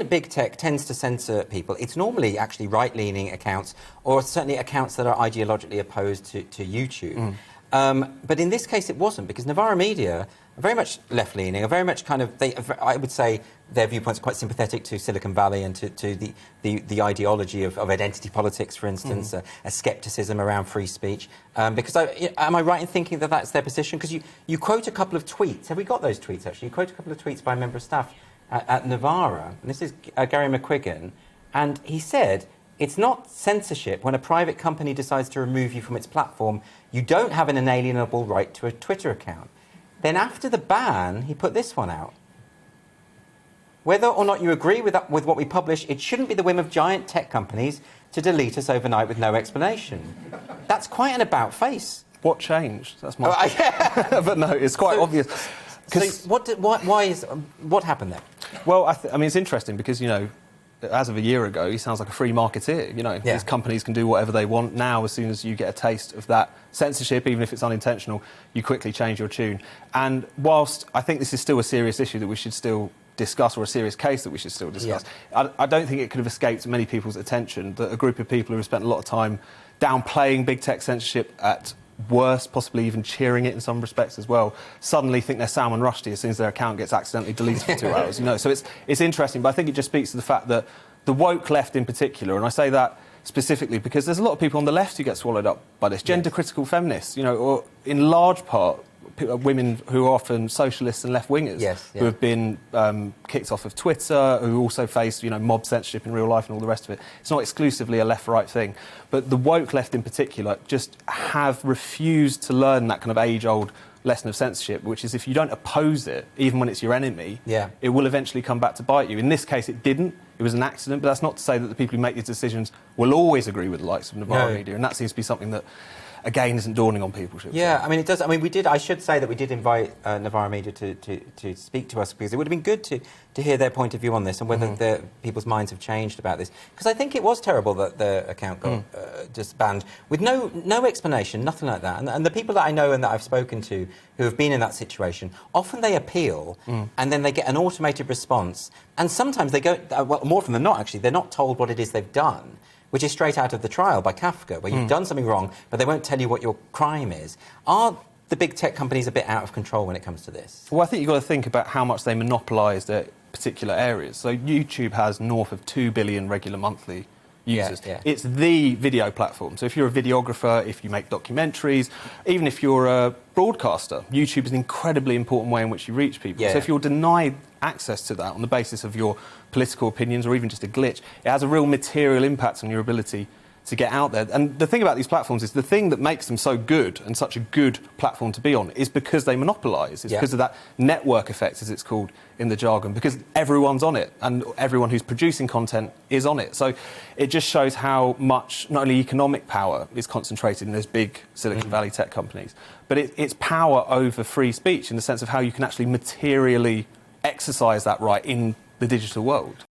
Big tech tends to censor people. It's normally actually right-leaning accounts, or certainly accounts that are ideologically opposed to YouTube. But in this case, it wasn't, because Novara Media are very much left-leaning, are very much kind of, I would say their viewpoints are quite sympathetic to Silicon Valley and to the ideology of identity politics, for instance, a scepticism around free speech. Because am I right in thinking that that's their position? Because you quote a couple of tweets. Have we got those tweets, actually? You quote a couple of tweets by a member of staff at Novara, and this is Gary McQuiggan, and he said, "It's not censorship when a private company decides to remove you from its platform. You don't have an inalienable right to a Twitter account." Then after the ban, he put this one out. "Whether or not you agree with what we publish, it shouldn't be the whim of giant tech companies to delete us overnight with no explanation." That's quite an about-face. What changed? That's my... But no, it's quite obvious. So what happened there? Well, I mean, it's interesting because, you know, as of a year ago, he sounds like a free marketeer. You know, these companies can do whatever they want. Now, as soon as you get a taste of that censorship, even if it's unintentional, you quickly change your tune. And whilst I think this is still a serious issue that we should still discuss, or a serious case that we should still discuss, I don't think it could have escaped many people's attention that a group of people who have spent a lot of time downplaying big tech censorship, at worst, possibly even cheering it in some respects as well, suddenly think they're Salman Rushdie as soon as their account gets accidentally deleted for 2 hours. You know, so it's interesting, but I think it just speaks to the fact that the woke left in particular, and I say that specifically because there's a lot of people on the left who get swallowed up by this, gender-critical feminists, you know, or in large part women who are often socialists and left-wingers, who have been kicked off of Twitter, who also face, you know, mob censorship in real life and all the rest of it. It's not exclusively a left-right thing. But the woke left in particular just have refused to learn that kind of age-old lesson of censorship, which is if you don't oppose it, even when it's your enemy, it will eventually come back to bite you. In this case, it didn't. It was an accident, but that's not to say that the people who make these decisions will always agree with the likes of Novara Media, and that seems to be something that, again, isn't dawning on people. I mean, it does. I mean, I should say that we did invite Novara Media to speak to us, because it would have been good to hear their point of view on this and whether people's minds have changed about this. Because I think it was terrible that the account got just banned with no explanation, nothing like that. And the people that I know and that I've spoken to who have been in that situation, often they appeal and then they get an automated response. And sometimes they go, well, more often than not, actually, they're not told what it is they've done, which is straight out of The Trial by Kafka, where you've done something wrong, but they won't tell you what your crime is. Are the big tech companies a bit out of control when it comes to this? Well, I think you've got to think about how much they monopolise their particular areas. So YouTube has north of 2 billion regular monthly users. It's the video platform. So if you're a videographer, if you make documentaries, even if you're a broadcaster, YouTube is an incredibly important way in which you reach people. So if you're denied access to that on the basis of your political opinions or even just a glitch, it has a real material impact on your ability to get out there. And the thing about these platforms is the thing that makes them so good and such a good platform to be on is because they monopolise. It's because of that network effect, as it's called in the jargon, because everyone's on it and everyone who's producing content is on it. So it just shows how much not only economic power is concentrated in those big Silicon Valley tech companies, but it's power over free speech in the sense of how you can actually materially exercise that right in the digital world.